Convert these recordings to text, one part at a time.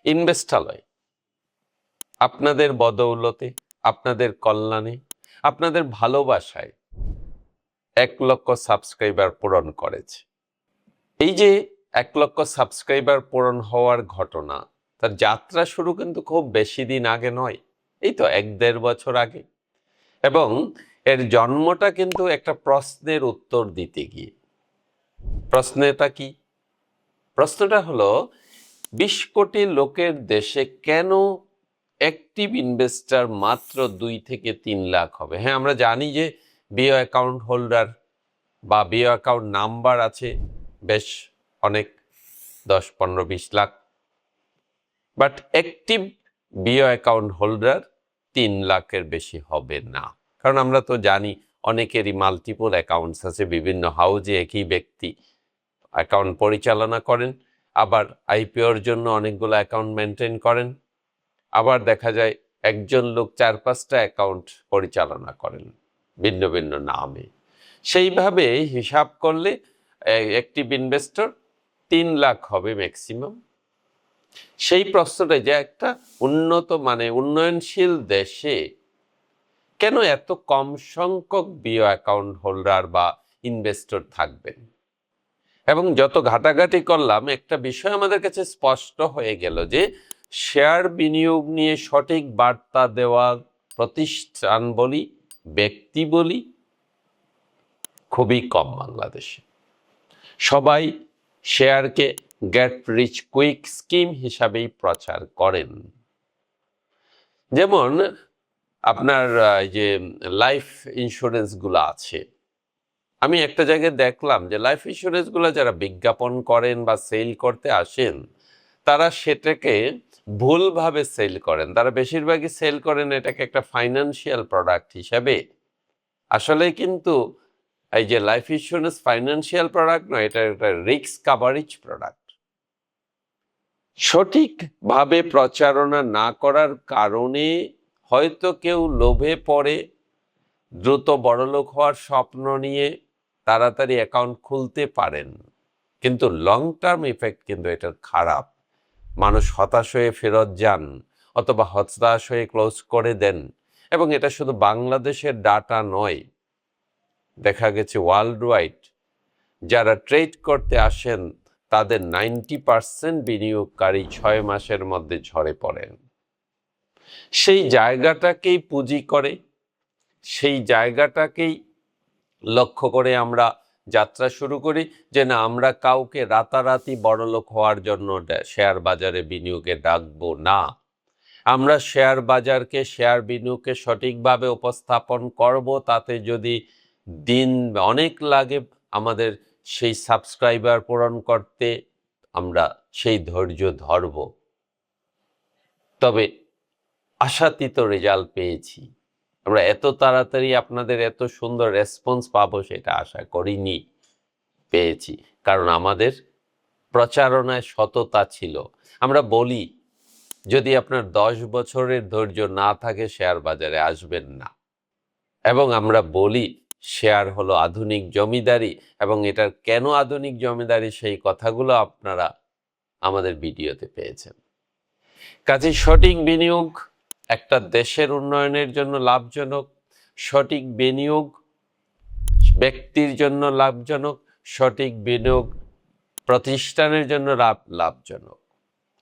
ইনভেস্টালয় আপনাদের বদৌলতে, আপনাদের কল্যাণে, আপনাদের ভালোবাসায় 1 লক্ষ সাবস্ক্রাইবার পূরণ করেছে। এই যে 1 লক্ষ সাবস্ক্রাইবার পূরণ হওয়ার ঘটনা, তার যাত্রা শুরু কিন্তু খুব বেশি দিন আগে নয়, এই তো 1-1.5 বছর আগে। এবং এর জন্মটা কিন্তু একটা প্রশ্নের উত্তর দিতে গিয়ে। প্রশ্নটা কি? প্রশ্নটা হলো 20 কোটি লোকের দেশে কেন অ্যাক্টিভ ইনভেস্টর মাত্র 2 থেকে 3 লাখ হবে? হ্যাঁ, আমরা জানি যে বিও অ্যাকাউন্ট হোল্ডার বা বিও অ্যাকাউন্ট নাম্বার আছে বেশ অনেক, 10, 15, 20 lakh, but active BO account holder 3 লাখের বেশি হবে না। কারণ আমরা তো জানি অনেকেরই মাল্টিপল অ্যাকাউন্টস আছে, বিভিন্ন হাউজে একই ব্যক্তি অ্যাকাউন্ট পরিচালনা করেন, আবার আইপিওর জন্য অনেকগুলো অ্যাকাউন্ট মেনটেন করেন, আবার দেখা যায় একজন লোক 4-5টা অ্যাকাউন্ট পরিচালনা করেন ভিন্ন ভিন্ন নামে। সেইভাবে হিসাব করলে অ্যাক্টিভ ইনভেস্টর 3 লাখ হবে ম্যাক্সিমাম। সেই প্রশ্নটাই যে একটা উন্নয়নশীল দেশে কেন এত কম সংখ্যক বিও অ্যাকাউন্ট হোল্ডার বা ইনভেস্টর থাকবেন। এবং যত ঘাটাঘাটি করলাম, একটা বিষয় আমাদের কাছে স্পষ্ট হয়ে গেল যে শেয়ার বিনিয়োগ নিয়ে সঠিক বার্তা দেওয়া প্রতিষ্ঠান বলি, ব্যক্তি বলি, খুবই কম বাংলাদেশে। সবাই শেয়ারকে গেট রিচ কুইক স্কিম হিসাবেই প্রচার করেন। যেমন আপনার যে লাইফ ইন্স্যুরেন্সগুলো আছে, আমি একটা জায়গায় দেখলাম যে লাইফ ইন্স্যুরেন্সগুলো যারা বিজ্ঞাপন করেন বা সেল করতে আসেন, তারা সেটাকে ভুলভাবে সেল করেন। তারা বেশিরভাগই সেল করেন এটাকে একটা ফাইন্যান্সিয়াল প্রোডাক্ট হিসাবে। আসলে কিন্তু এই যে লাইফ ইন্স্যুরেন্স ফাইন্যান্সিয়াল প্রোডাক্ট নয়, এটা একটা রিস্ক কাভারেজ প্রোডাক্ট। সঠিকভাবে প্রচারণা না করার কারণে হয়তো কেউ লোভে পড়ে দ্রুত বড়লোক হওয়ার স্বপ্ন নিয়ে তাড়াতাড়ি অ্যাকাউন্ট খুলতে পারেন, কিন্তু লং টার্ম ইফেক্ট কিন্তু এটার খারাপ। মানুষ হতাশ হয়ে ফেরত যান অথবা হতাশ হয়ে ক্লোজ করে দেন। এবং এটা শুধু বাংলাদেশের ডাটা নয়, দেখা গেছে ওয়ার্ল্ড ওয়াইড যারা ট্রেড করতে আসেন তাদের 90% বিনিয়োগকারী 6 মাসের মধ্যে ঝরে পড়েন। সেই জায়গাটাকেই পুঁজি করে, সেই জায়গাটাকেই লক্ষ্য করে আমরা যাত্রা শুরু করি যে না, আমরা কাউকে রাতারাতি বড়লোক হওয়ার জন্য শেয়ার বাজারে বিনিয়োগে ডাকবো না। আমরা শেয়ার বাজারকে, শেয়ার বিনিয়োগকে সঠিকভাবে উপস্থাপন করব, তাতে যদি দিন অনেক লাগে আমাদের সেই সাবস্ক্রাইবার পূরণ করতে, আমরা সেই ধৈর্য ধরব। তবে আশাতীত রেজাল্ট পেয়েছি। আমরা এত তাড়াতাড়ি আপনাদের এত সুন্দর রেসপন্স পাবো সেটা আশা করিনি, পেয়েছি। কারণ আমাদের প্রচারণায় সততা ছিল। আমরা বলি যদি আপনার 10 বছরের ধৈর্য না থাকে শেয়ার বাজারে আসবেন না। এবং আমরা বলি শেয়ার হলো আধুনিক জমিদারি, এবং এটার কেন আধুনিক জমিদারি সেই কথাগুলো আপনারা আমাদের ভিডিওতে পেয়েছেন। কাজে সঠিক বিনিয়োগ একটা দেশের উন্নয়নের জন্য লাভজনক, সঠিক বিনিয়োগ ব্যক্তির জন্য লাভজনক, সঠিক বিনিয়োগ প্রতিষ্ঠানের জন্য লাভজনক।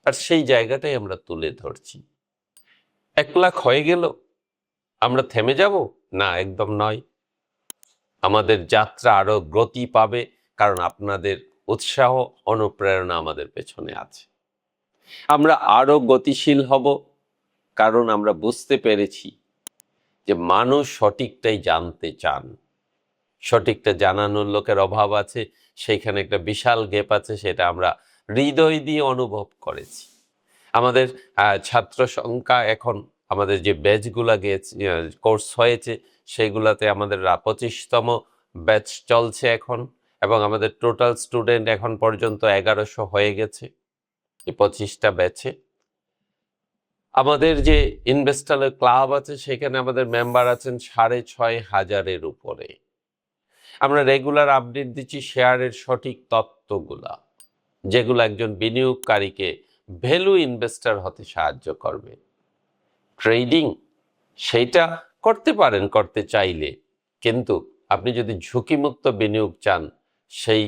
আর সেই জায়গাটাই আমরা তুলে ধরছি। 1 লাখ হয়ে গেল, আমরা থেমে যাব না, একদম নয়। আমাদের যাত্রা আরো গতি পাবে, কারণ আপনাদের উৎসাহ, অনুপ্রেরণা আমাদের পেছনে আছে। আমরা আরো গতিশীল হব, কারণ আমরা বুঝতে পেরেছি যে মানুষ সঠিকটাই জানতে চান। সঠিকটা জানানোর লোকের অভাব আছে, সেইখানে একটা বিশাল গ্যাপ আছে, সেটা আমরা হৃদয় দিয়ে অনুভব করেছি। আমাদের ছাত্র সংখ্যা এখন, আমাদের যে ব্যাচগুলা গিয়েছে, কোর্স হয়েছে, সেইগুলাতে আমাদের 25তম ব্যাচ চলছে এখন, এবং আমাদের টোটাল স্টুডেন্ট এখন পর্যন্ত 1100 হয়ে গেছে এই 25টা ব্যাচে। আমাদের যে ইনভেস্টর ক্লাব আছে সেখানে আমাদের মেম্বার আছেন 6500-এর উপরে। আমরা রেগুলার আপডেট দিচ্ছি শেয়ারের সঠিক তত্ত্বগুলা, যেগুলো একজন বিনিয়োগকারীকে ভ্যালু ইনভেস্টর হতে সাহায্য করবে। ট্রেডিং সেইটা করতে পারেন করতে চাইলে, কিন্তু আপনি যদি ঝুঁকিমুক্ত বিনিয়োগ চান সেই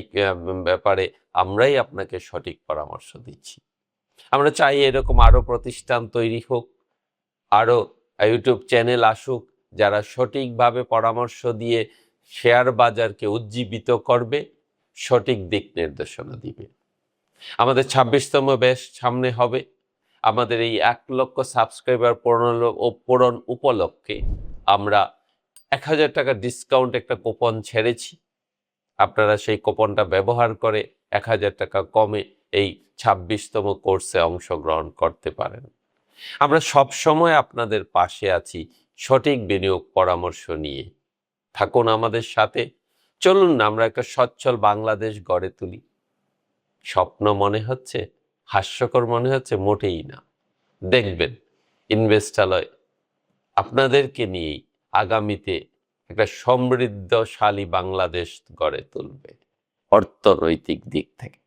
ব্যাপারে আমরাই আপনাকে সঠিক পরামর্শ দিচ্ছি। আমরা চাই এরকম আরো প্রতিষ্ঠান তৈরি হোক, আরো ইউটিউব চ্যানেল আসুক যারা সঠিকভাবে পরামর্শ দিয়ে শেয়ার বাজারকে উজ্জীবিত করবে, সঠিক দিক নির্দেশনা দিবে। আমাদের 26তম ব্যাচ সামনে হবে। আমাদের এই 1 লক্ষ সাবস্ক্রাইবার পূরণ উপলক্ষে আমরা 1000 টাকা ডিসকাউন্ট একটা কুপন ছেড়েছি। আপনারা সেই কুপনটা ব্যবহার করে 1000 টাকা কমে এই 26তম কোর্সে অংশগ্রহণ করতে পারেন। আমরা সব সময় আপনাদের পাশে আছি সঠিক বিনিয়োগ পরামর্শ নিয়ে। থাকুন আমাদের সাথে, চলুন না আমরা একটা সচ্ছল বাংলাদেশ গড়ে তুলি। স্বপ্ন মনে হচ্ছে, হাস্যকর মনে হচ্ছে? মোটেই না। দেখবেন ইনভেস্টালয় আপনাদেরকে নিয়েই আগামীতে একটা সমৃদ্ধশালী বাংলাদেশ গড়ে তুলবে অর্থনৈতিক দিক থেকে।